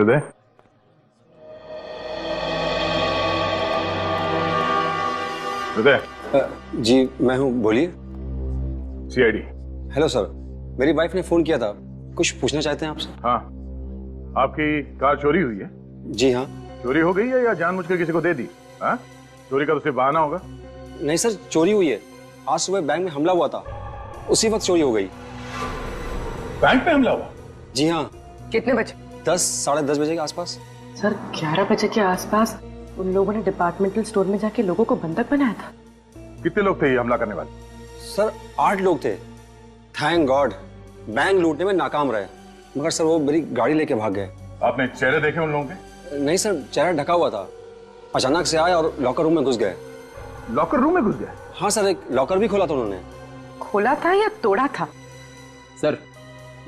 हृदय, हृदय। जी मैं हूँ, बोलिए। सीआईडी। हेलो सर, मेरी वाइफ ने फोन किया था, कुछ पूछना चाहते हैं आपसे? हाँ, आपकी कार चोरी हुई है? जी हाँ। चोरी हो गई है या जानबूझकर किसी को दे दी? हाँ, चोरी का तो सिर्फ बहाना होगा। नहीं सर, चोरी हुई है। आज सुबह बैंक में हमला हुआ था, उसी वक्त चोरी हो गई। बैंक में हमला हुआ? जी हाँ। कितने बजे? 10 साढ़े 10 बजे के आसपास। सर 11 बजे के आसपास उन लोगों ने डिपार्टमेंटल स्टोर में जाके लोगों को बंधक बनाया था। कितने लोग थे ये हमला करने वाले? सर 8 लोग थे। थैंक गॉड बैंक लूटने में नाकाम रहे, मगर सर वो मेरी गाड़ी लेके भाग गए। आपने चेहरे देखे उन लोगों के? नहीं सर, चेहरा ढका हुआ था। अचानक से आए और लॉकर रूम में घुस गए। लॉकर रूम में घुस गए? हाँ सर, एक लॉकर भी खोला था उन्होंने। खोला था या तोड़ा था? सर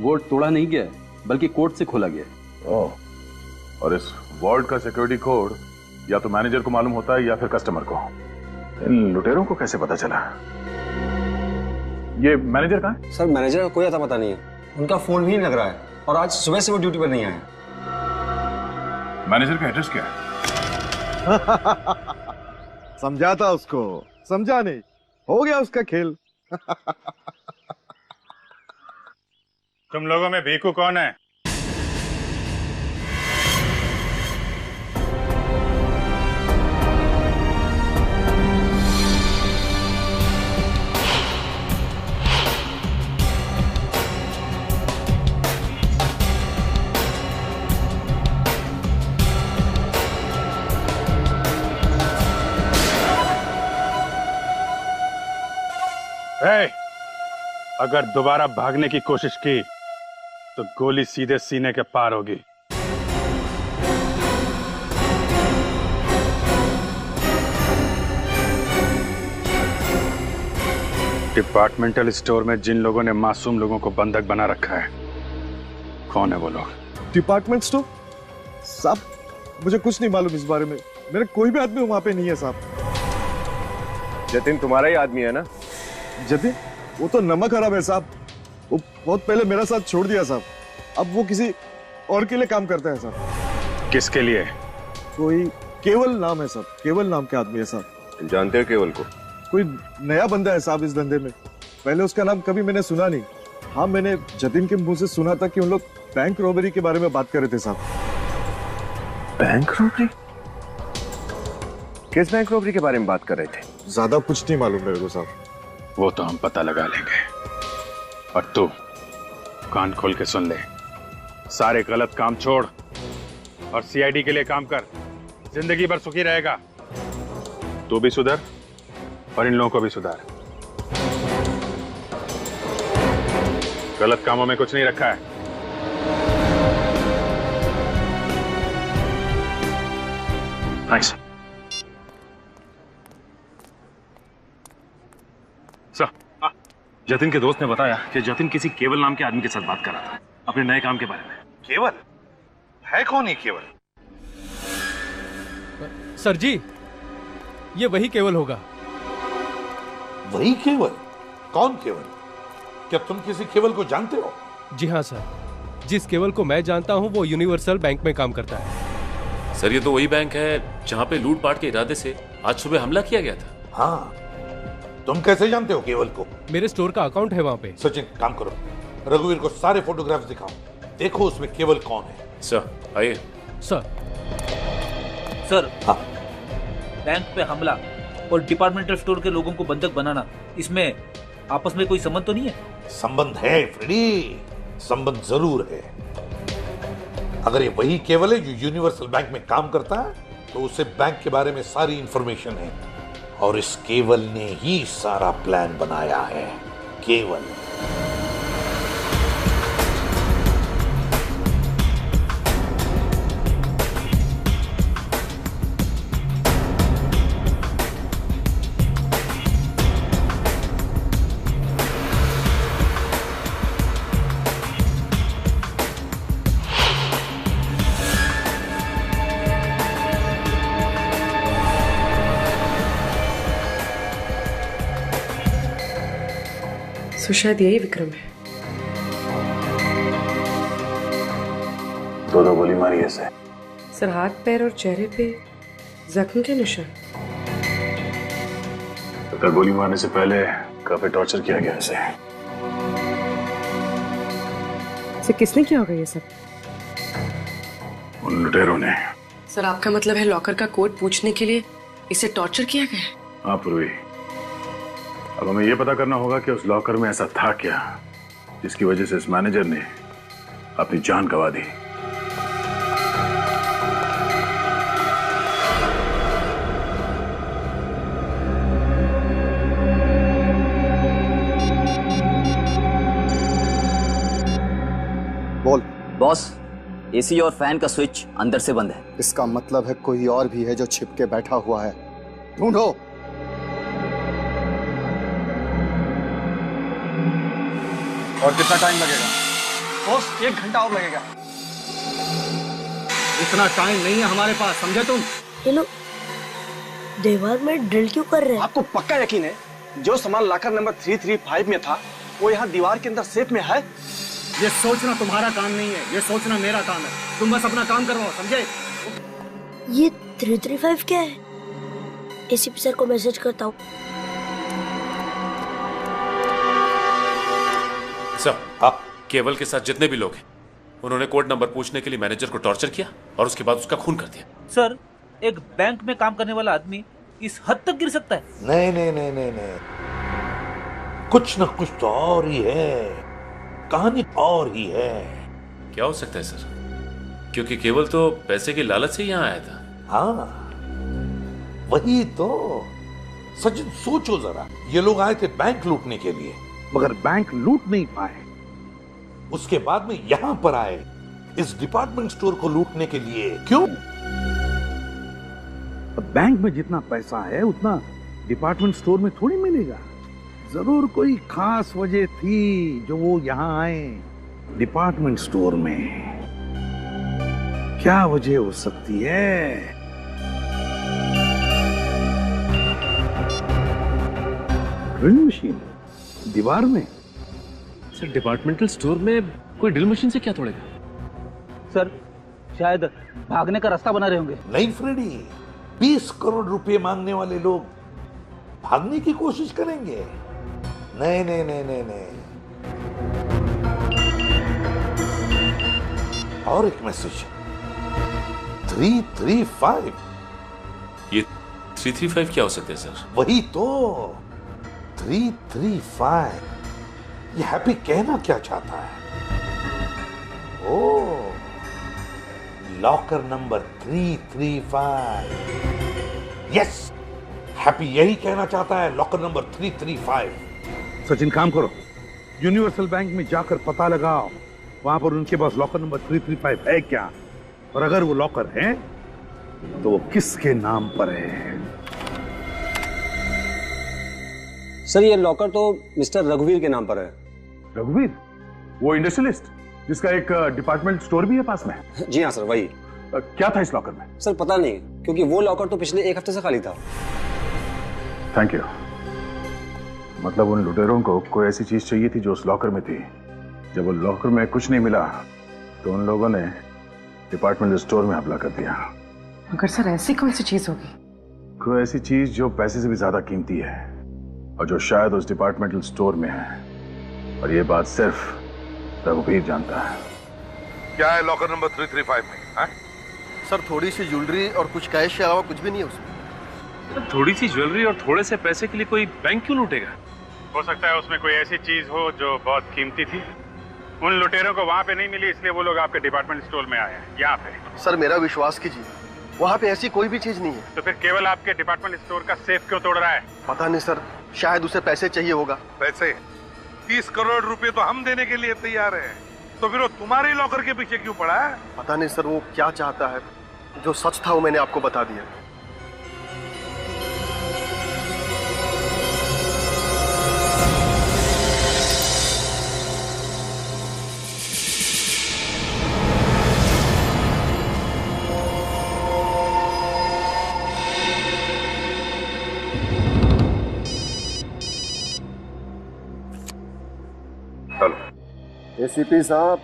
वो तोड़ा नहीं गया, बल्कि कोड से खोला गया। ओह, और इस वॉल्ट का सिक्योरिटी कोड या तो मैनेजर को मालूम होता है या फिर कस्टमर को। इन लुटेरों को कैसे पता चला? ये मैनेजर कहाँ है? सर मैनेजर का कोई अता पता नहीं है, उनका फोन भी नहीं लग रहा है और आज सुबह से वो ड्यूटी पर नहीं आए। मैनेजर का एड्रेस क्या है? समझाता उसको, समझा नहीं, हो गया उसका खेल। तुम लोगों में भीखू कौन है? अगर दोबारा भागने की कोशिश की तो गोली सीधे सीने के पार होगी। डिपार्टमेंटल स्टोर में जिन लोगों ने मासूम लोगों को बंधक बना रखा है, कौन है वो लोग? Department store? साहब मुझे कुछ नहीं मालूम इस बारे में, मेरा कोई भी आदमी वहां पे नहीं है साहब। जतिन तुम्हारा ही आदमी है ना? जतिन? वो तो नमक हराम है साहब, वो बहुत पहले मेरा साथ छोड़ दिया साहब, अब वो किसी और के लिए काम करता है साहब। किसके लिए? कोई केवल नाम है साहब, केवल नाम के आदमी है साहब। जानते हो केवल को? कोई नया बंदा है साहब इस धंधे में, पहले उसका नाम कभी मैंने सुना नहीं। हाँ मैंने जतिन के मुंह से सुना था कि उन लोग बैंक रॉबरी के बारे में बात कर रहे थे साहब। Bank robbery? किस बैंक रॉबरी के बारे में बात कर रहे थे? ज्यादा कुछ नहीं मालूम मेरे को साहब। वो तो हम पता लगा लेंगे, और तू कान खोल के सुन ले, सारे गलत काम छोड़ और सीआईडी के लिए काम कर, जिंदगी भर सुखी रहेगा। तू भी सुधर और इन लोगों को भी सुधार। गलत कामों में कुछ नहीं रखा है। Thanks sir. जतिन के दोस्त ने बताया कि जतिन किसी केवल नाम के आदमी के साथ बात कर रहा था अपने नए काम के बारे में। केवल? है कौन ये केवल? सर जी, ये वही केवल होगा। वही केवल? कौन केवल? क्या तुम किसी केवल को जानते हो? जी हाँ सर, जिस केवल को मैं जानता हूँ वो यूनिवर्सल बैंक में काम करता है। सर ये तो वही बैंक है जहाँ पे लूटपाट के इरादे से आज सुबह हमला किया गया था। हाँ, तुम कैसे जानते हो केवल को? मेरे स्टोर का अकाउंट है वहाँ पे। सचिन काम करो, रघुवीर को सारे फोटोग्राफ्स दिखाओ, देखो उसमें केवल कौन है। सर आइए। सर। सर हाँ। बैंक पे हमला और डिपार्टमेंटल स्टोर के लोगों को बंधक बनाना, इसमें आपस में कोई संबंध तो नहीं है? संबंध है फ्रेडी, संबंध जरूर है। अगर ये वही केवल है जो यूनिवर्सल बैंक में काम करता है तो उसे बैंक के बारे में सारी इंफॉर्मेशन है, और इस केवल ने ही सारा प्लान बनाया है। केवल। तो शायद यही विक्रम है। दो गोली मारी ऐसे। सर हाथ पैर और चेहरे पे जख्म के निशान। तो गोली मारने से पहले काफी टॉर्चर किया गया इसे। सर किसने किया होगा ये सब? उन लुटेरों ने। सर आपका मतलब है लॉकर का कोड पूछने के लिए इसे टॉर्चर किया गया? हाँ पूर्वी, अब हमें यह पता करना होगा कि उस लॉकर में ऐसा था क्या जिसकी वजह से इस मैनेजर ने अपनी जान गंवा दी। बोल। बॉस, एसी और फैन का स्विच अंदर से बंद है। इसका मतलब है कोई और भी है जो छिप के बैठा हुआ है। ढूंढो। और कितना टाइम लगेगा? बॉस 1 घंटा और लगेगा। इतना टाइम नहीं है हमारे पास, समझे तुम? ये लोग दीवार में ड्रिल क्यों कर रहे हैं? आपको पक्का यकीन है जो सामान लॉकर नंबर 335 में था वो यहाँ दीवार के अंदर सेफ में है? ये सोचना तुम्हारा काम नहीं है, ये सोचना मेरा काम है। तुम बस अपना काम करवाओ, समझे? ये 335 क्या है? एसीपी सर को मैसेज करता हूँ। सर, आप केवल के साथ जितने भी लोग हैं उन्होंने कोड नंबर पूछने के लिए मैनेजर को टॉर्चर किया और उसके बाद उसका खून कर दिया। सर, एक बैंक में काम करने वाला आदमी इस हद तक गिर सकता है? नहीं नहीं नहीं नहीं नहीं, कुछ न कुछ तो और ही है, कहानी और ही है। क्या हो सकता है सर? क्योंकि केवल तो पैसे के लालच से यहाँ आया था। हाँ वही तो। सचिन सोचो जरा, ये लोग आए थे बैंक लूटने के लिए मगर बैंक लूट नहीं पाए। उसके बाद में यहां पर आए इस डिपार्टमेंट स्टोर को लूटने के लिए। क्यों? बैंक में जितना पैसा है उतना डिपार्टमेंट स्टोर में थोड़ी मिलेगा। जरूर कोई खास वजह थी जो वो यहां आए डिपार्टमेंट स्टोर में। क्या वजह हो सकती है? ड्रिल मशीन दीवार में? सर डिपार्टमेंटल स्टोर में कोई ड्रिल मशीन से क्या तोड़ेगा? सर शायद भागने का रास्ता बना रहे होंगे। नहीं फ्रेडी, 20 करोड़ रुपए मांगने वाले लोग भागने की कोशिश करेंगे? नहीं नहीं नहीं नहीं नहीं। और एक मैसेज 335। ये 335 क्या हो सकता है सर? वही तो 335। ये हैप्पी कहना क्या चाहता है? ओ, लॉकर नंबर 335। यस, हैप्पी यही कहना चाहता है, लॉकर नंबर 335। सचिन काम करो, यूनिवर्सल बैंक में जाकर पता लगाओ वहां पर उनके पास लॉकर नंबर 335 है क्या, और अगर वो लॉकर है तो वो किसके नाम पर है। सर ये लॉकर तो मिस्टर रघुवीर के नाम पर है। रघुवीर? वो इंडस्ट्रियलिस्ट जिसका एक डिपार्टमेंट स्टोर भी है पास में? जी हाँ सर, वही। क्या था इस लॉकर में? सर पता नहीं, क्योंकि वो लॉकर तो पिछले 1 हफ्ते से खाली था। Thank you. मतलब उन लुटेरों को कोई ऐसी चीज चाहिए थी जो उस लॉकर में थी। जब वो लॉकर में कुछ नहीं मिला तो उन लोगों ने डिपार्टमेंट स्टोर में हमला कर दिया। मगर सर ऐसी कौन सी चीज होगी? कोई ऐसी चीज जो पैसे से भी ज्यादा कीमती है और जो शायद उस डिपार्टमेंटल स्टोर में है, और ये बात सिर्फ रघुवीर जानता है। क्या है लॉकर नंबर 335 में? है? सर थोड़ी सी ज्वेलरी और कुछ कैश के अलावा कुछ भी नहीं है उसमें। थोड़ी सी ज्वेलरी और थोड़े से पैसे के लिए कोई बैंक क्यों लूटेगा? हो सकता है उसमें कोई ऐसी चीज हो जो बहुत कीमती थी। उन लुटेरों को वहां पे नहीं मिली, इसलिए वो लोग आपके डिपार्टमेंट स्टोर में आए हैं यहाँ पे। सर मेरा विश्वास कीजिए, वहाँ पे ऐसी कोई भी चीज नहीं है। तो फिर केवल आपके डिपार्टमेंट स्टोर का सेफ क्यों तोड़ रहा है? पता नहीं सर, शायद उसे पैसे चाहिए होगा। पैसे? 30 करोड़ रुपए तो हम देने के लिए तैयार हैं, तो फिर वो तुम्हारे लॉकर के पीछे क्यों पड़ा है? पता नहीं सर, वो क्या चाहता है। जो सच था वो मैंने आपको बता दिया। एसीपी साहब,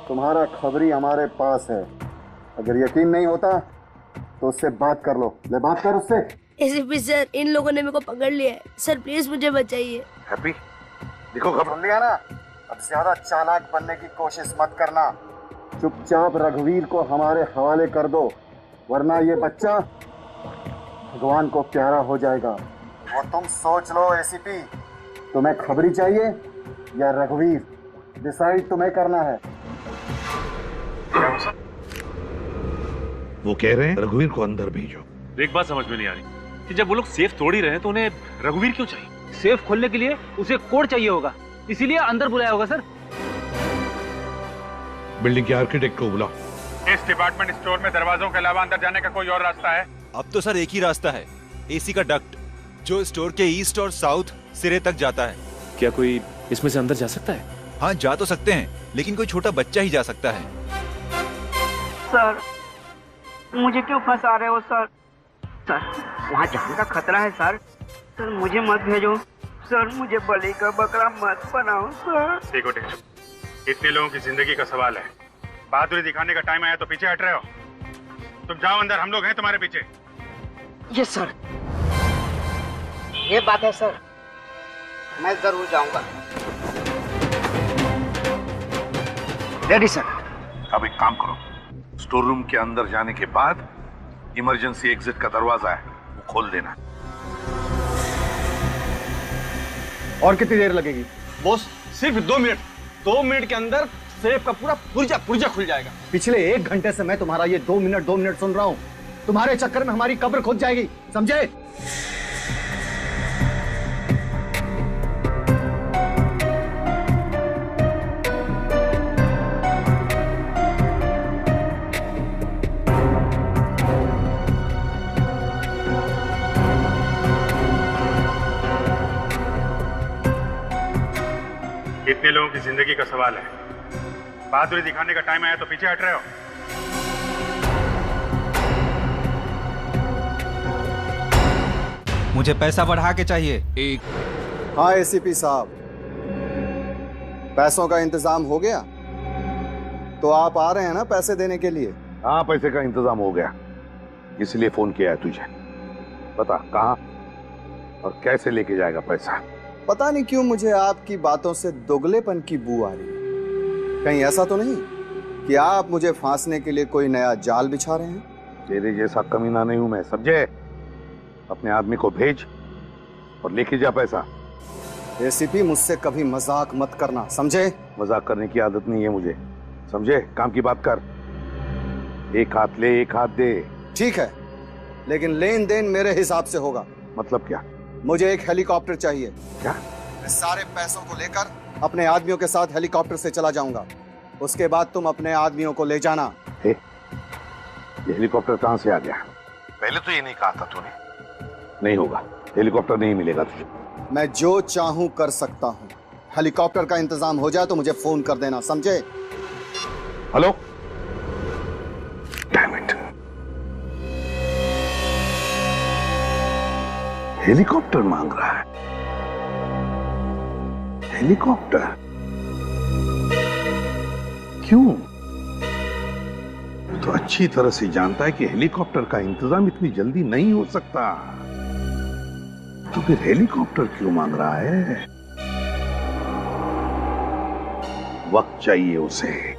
तुम्हारा खबरी हमारे पास है। अगर यकीन नहीं होता तो उससे बात कर लो। ले बात कर उससे। एसीपी सर, इन लोगों ने मेरे को पकड़ लिया है सर, प्लीज मुझे बचाइए। हैप्पी देखो खबर सुन लिया ना, अब ज्यादा चालाक बनने की कोशिश मत करना। चुपचाप रघुवीर को हमारे हवाले कर दो, वरना ये बच्चा भगवान को प्यारा हो जाएगा। और तुम सोच लो एसीपी, तुम्हें खबरी चाहिए या रघुवीर? डिसाइड तुम्हें करना है। वो कह रहे हैं रघुवीर को अंदर भेजो। एक बात समझ में नहीं आ रही कि जब वो लोग सेफ तोड़ ही रहे हैं तो उन्हें रघुवीर क्यों चाहिए? सेफ खोलने के लिए उसे कोड चाहिए होगा, इसीलिए अंदर बुलाया होगा सर। बिल्डिंग के आर्किटेक्ट को बुलाओ। इस डिपार्टमेंट स्टोर में दरवाजों के अलावा अंदर जाने का कोई और रास्ता है? अब तो सर एक ही रास्ता है, एसी का डक्ट, जो स्टोर के ईस्ट और साउथ सिरे तक जाता है। क्या कोई इसमें से अंदर जा सकता है? हाँ जा तो सकते हैं, लेकिन कोई छोटा बच्चा ही जा सकता है। सर मुझे क्यों फंसा रहे हो सर? सर वहाँ जाने का खतरा है सर। सर मुझे मत भेजो सर, मुझे बलि का बकरा मत बनाओ सर। देखो इतने लोगों की जिंदगी का सवाल है, बहादुरी दिखाने का टाइम आया तो पीछे हट रहे हो। तुम जाओ अंदर, हम लोग हैं तुम्हारे पीछे। यस सर, ये बात है सर, मैं जरूर जाऊंगा। Ready sir. अब एक काम करो, स्टोर रूम के अंदर जाने के बाद इमरजेंसी एग्जिट का दरवाजा है, वो खोल देना। और कितनी देर लगेगी? बॉस सिर्फ 2 मिनट। 2 मिनट के अंदर सेफ का पूरा पुर्जा खुल जाएगा। पिछले 1 घंटे से मैं तुम्हारा ये 2 मिनट सुन रहा हूँ। तुम्हारे चक्कर में हमारी कब्र खुद जाएगी, समझे? इतने लोगों की जिंदगी का सवाल है, बहादुरी दिखाने का टाइम आया तो पीछे हट रहे हो। मुझे पैसा बढ़ा के चाहिए। हाँ एसीपी साहब, पैसों का इंतजाम हो गया? तो आप आ रहे हैं ना पैसे देने के लिए? हाँ पैसे का इंतजाम हो गया, इसलिए फोन किया है तुझे। बता कहाँ और कैसे लेके जाएगा पैसा? पता नहीं क्यों मुझे आपकी बातों से दोगलेपन की बू आ रही है। कहीं ऐसा तो नहीं कि आप मुझे फांसने के लिए कोई नया जाल बिछा रहे हैं? तेरे जैसा कमीना नहीं हूं मैं, समझे? अपने आदमी को भेज और लेके जा पैसा। एसीपी मुझसे कभी मजाक मत करना, समझे? मजाक करने की आदत नहीं है मुझे, समझे? काम की बात कर। एक हाथ ले एक हाथ दे। ठीक है, लेकिन लेन देन मेरे हिसाब से होगा। मतलब क्या? मुझे एक हेलीकॉप्टर चाहिए। क्या? मैं सारे पैसों को लेकर अपने आदमियों के साथ हेलीकॉप्टर से चला जाऊंगा, उसके बाद तुम अपने आदमियों को ले जाना। ये हेलीकॉप्टर कहां से आ गया? पहले तो ये नहीं कहा था तूने। नहीं होगा, हेलीकॉप्टर नहीं मिलेगा तुझे। मैं जो चाहूं कर सकता हूं। हेलीकॉप्टर का इंतजाम हो जाए तो मुझे फोन कर देना, समझे? हेलो? Damn it. हेलीकॉप्टर मांग रहा है। हेलीकॉप्टर? क्यों? तो अच्छी तरह से जानता है कि हेलीकॉप्टर का इंतजाम इतनी जल्दी नहीं हो सकता, तो फिर हेलीकॉप्टर क्यों मांग रहा है? वक्त चाहिए उसे,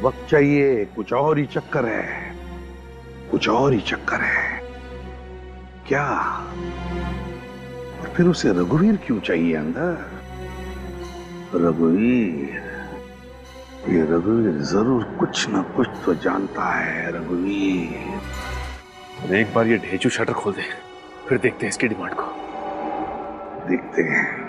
वक्त चाहिए। कुछ और ही चक्कर है, कुछ और ही चक्कर है। क्या? और फिर उसे रघुवीर क्यों चाहिए अंदर? रघुवीर, ये रघुवीर जरूर कुछ न कुछ तो जानता है। रघुवीर एक बार ये ढेचू शटर खोल दे, फिर देखते हैं इसकी डिमांड को। देखते हैं।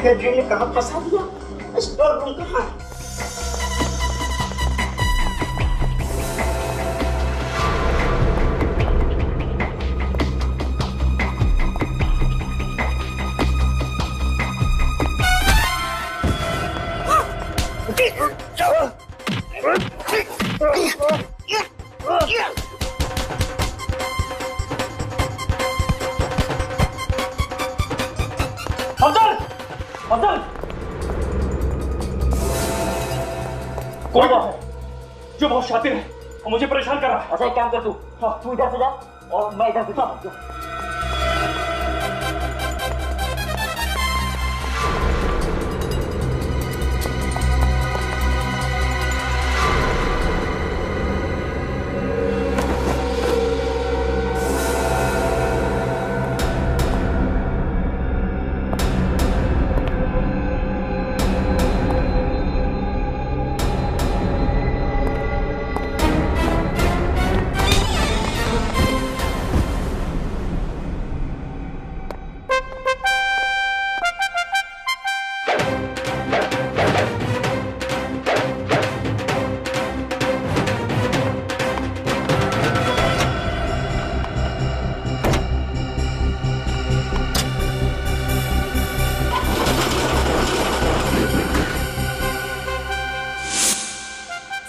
सेक्रेटरी ने कहाँ फंसा दिया? स्टोर रूम कहाँ है? अफजल! अफजल! कौन वो है जो बहुत शातिर है और मुझे परेशान कर रहा है? अच्छा एक काम कर तू इधर से जा और मैं इधर से जा।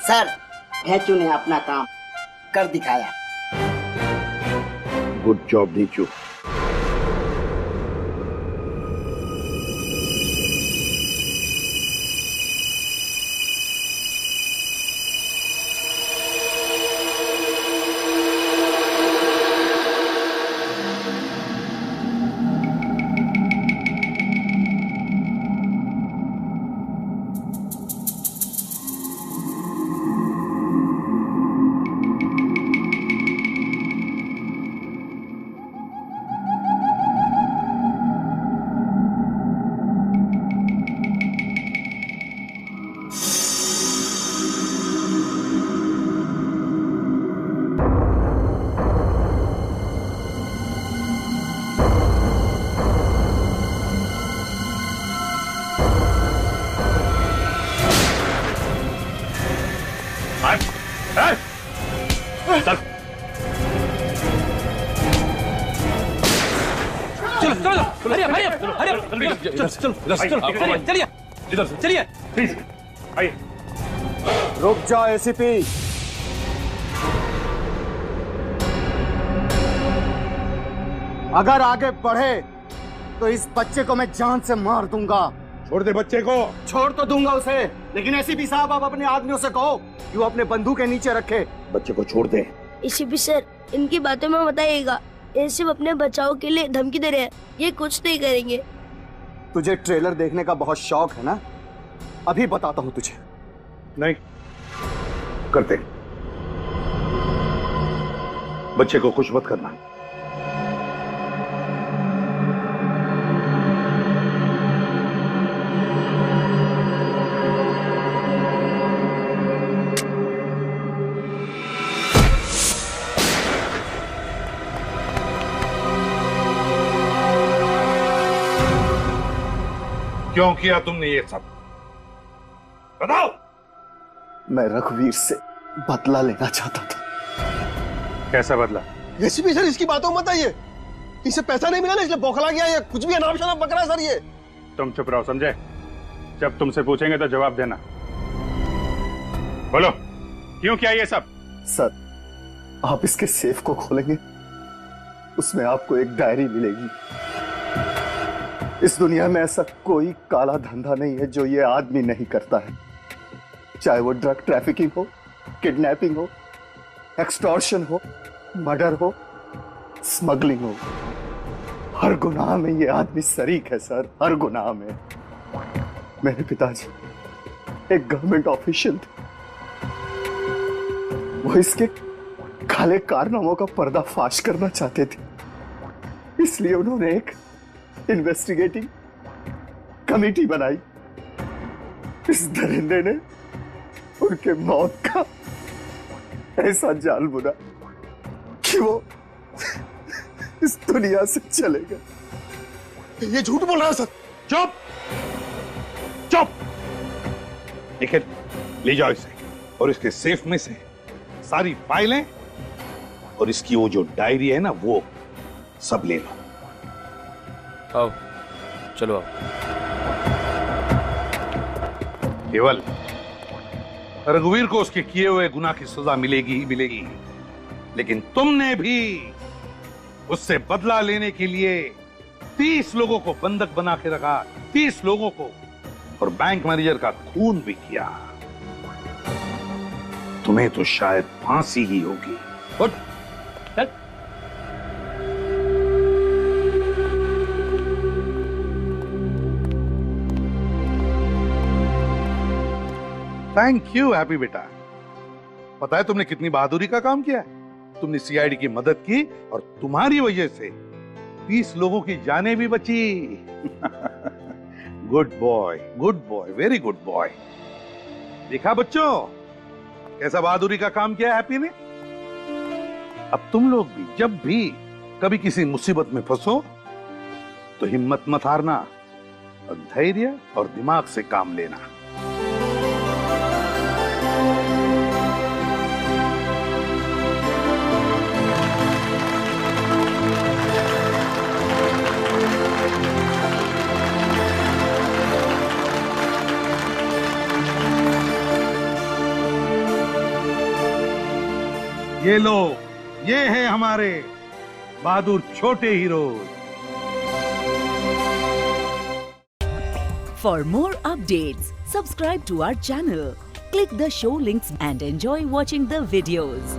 सर, भेचू ने अपना काम कर दिखाया। गुड जॉब नीचू। चलिए प्लीज आइए। रुक जाओ एसीपी। अगर आगे बढ़े तो इस बच्चे को मैं जान से मार दूंगा। छोड़ दे बच्चे को। छोड़ तो दूंगा उसे, लेकिन एसीपी साहब आप अपने आदमियों से कहो कि वो अपने बंदूक के नीचे रखे। बच्चे को छोड़ दे। एसीपी सर, इनकी बातों में बताइएगा, ये सिर्फ अपने बचाव के लिए धमकी दे रहे हैं, ये कुछ नहीं करेंगे। तुझे ट्रेलर देखने का बहुत शौक है ना? अभी बताता हूँ तुझे। नहीं करते। बच्चे को खुश मत करना। क्यों किया तुमने ये सब? बताओ। मैं रघुवीर से बदला लेना चाहता था। कैसा बदला? एसीपी सर, इसकी बातों मत आइए। इसे पैसा नहीं मिला ना, इसलिए बौखला गया, या कुछ भी अनाप शनाप बक रहा है सर ये। तुम चुप रहो, समझे? जब तुमसे पूछेंगे तो जवाब देना। बोलो, क्यों किया ये सब? सर, आप इसके सेफ को खोलेंगे, उसमें आपको एक डायरी मिलेगी। इस दुनिया में ऐसा कोई काला धंधा नहीं है जो ये आदमी नहीं करता है, चाहे वो ड्रग ट्रैफिकिंग हो, किडनैपिंग हो, एक्सटॉर्शन हो, मर्डर हो, स्मगलिंग हो। हर गुनाह में ये आदमी शरीक है सर, हर गुनाह में। मेरे पिताजी एक गवर्नमेंट ऑफिशियल थे, वो इसके काले कारनामों का पर्दाफाश करना चाहते थे, इसलिए उन्होंने एक इन्वेस्टिगेटिंग कमेटी बनाई। इस दरिंदे ने उनके मौत का ऐसा जाल बुना कि वो इस दुनिया से चले गए। ये झूठ बोल रहा है सर। चुप। लेकिन ले जाओ इसे और इसके सेफ में से सारी फाइलें और इसकी वो जो डायरी है ना वो सब ले लो। आओ, चलो आओ। केवल रघुवीर को उसके किए हुए गुनाह की सजा मिलेगी ही मिलेगी, लेकिन तुमने भी उससे बदला लेने के लिए 30 लोगों को बंधक बना के रखा, 30 लोगों को, और बैंक मैनेजर का खून भी किया। तुम्हें तो शायद फांसी ही होगी। उठ, चल। थैंक यू हैप्पी बेटा। पता है तुमने कितनी बहादुरी का काम किया है? तुमने सीआईडी की मदद की और तुम्हारी वजह से 30 लोगों की जानें भी बची। Good boy, very good boy. देखा बच्चों कैसा बहादुरी का काम किया हैप्पी ने? अब तुम लोग भी जब भी कभी किसी मुसीबत में फंसो तो हिम्मत मत हारना और धैर्य और दिमाग से काम लेना। ये लो, ये है हमारे बहादुर छोटे heroes. For more updates, subscribe to our channel, click the show links and enjoy watching the videos.